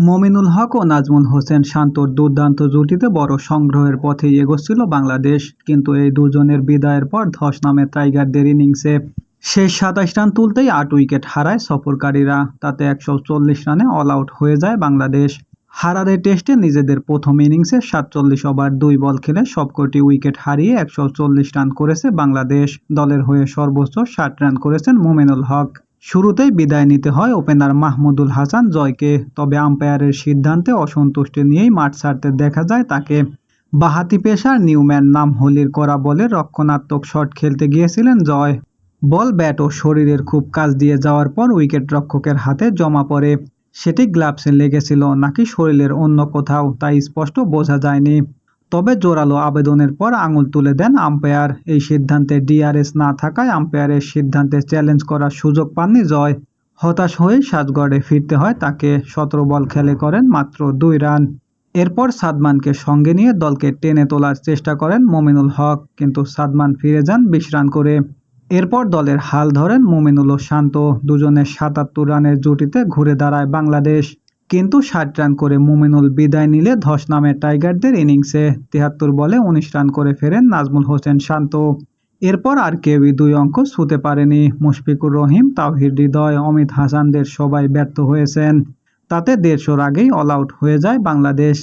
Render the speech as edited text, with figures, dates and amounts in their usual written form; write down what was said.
মমিনুল হক ও নাজমুল হোসেন শান্তর দুর্দান্ত জুটিতে বড় সংগ্রহের পথেই এগোচ্ছিল বাংলাদেশ, কিন্তু এই দুজনের বিদায়ের পর ধস নামে টাইগারদের ইনিংসে। শেষ ২৭ রান তুলতেই ৮ উইকেট হারায় সফরকারীরা, তাতে ১৪০ রানে অল আউট হয়ে যায় বাংলাদেশ। হারারে টেস্টে নিজেদের প্রথম ইনিংসে ৪৭ ওভার ২ বল খেলে সবকটি উইকেট হারিয়ে ১৪০ রান করেছে বাংলাদেশ। দলের হয়ে সর্বোচ্চ ৬০ রান করেছেন মমিনুল হক। শুরুতেই বিদায় নিতে হয় ওপেনার মাহমুদুল হাসান জয়কে, তবে আম্পায়ারের সিদ্ধান্তে অসন্তুষ্টি নিয়েই মাঠ ছাড়তে দেখা যায় তাকে। বাঁহাতি পেসার নিউম্যান নামহলির করা বলে রক্ষণাত্মক শট খেলতে গিয়েছিলেন জয়। বল ব্যাট ও শরীরের খুব কাছ দিয়ে যাওয়ার পর উইকেট রক্ষকের হাতে জমা পড়ে। সেটি গ্লাভসে লেগেছিল নাকি শরীরের অন্য কোথাও তাই স্পষ্ট বোঝা যায়নি। তবে জোরালো আবেদনের পর আঙুল তুলে দেন আম্পায়ার। এই সিদ্ধান্তে ডিআরএস না থাকায় আম্পায়ারের সিদ্ধান্তে চ্যালেঞ্জ করার সুযোগ পাননি জয়। হতাশ হয়ে সাজঘরে ফিরতে হয় তাকে। ১৭ বল খেলে করেন মাত্র ২ রান। এরপর সাদমানকে সঙ্গে নিয়ে দলকে টেনে তোলার চেষ্টা করেন মমিনুল হক, কিন্তু সাদমান ফিরে যান ২০ রান করে। এরপর দলের হাল ধরেন মমিনুল ও শান্ত, দুজনের ৭৭ রানের জুটিতে ঘুরে দাঁড়ায় বাংলাদেশ। কিন্তু ৬০ রান করে মমিনুল বিদায় নিলে ধস নামে টাইগারদের ইনিংসে। ৭৩ বলে ১৯ রান করে ফেরেন নাজমুল হোসেন শান্ত। এরপর আর কেউই ২ অঙ্ক ছুঁতে পারেনি। মুশফিকুর রহিম, তাওহিদ হৃদয়, অমিত হাসানদের সবাই ব্যর্থ হয়েছেন। তাতে ১৫০ আগেই অল আউট হয়ে যায় বাংলাদেশ।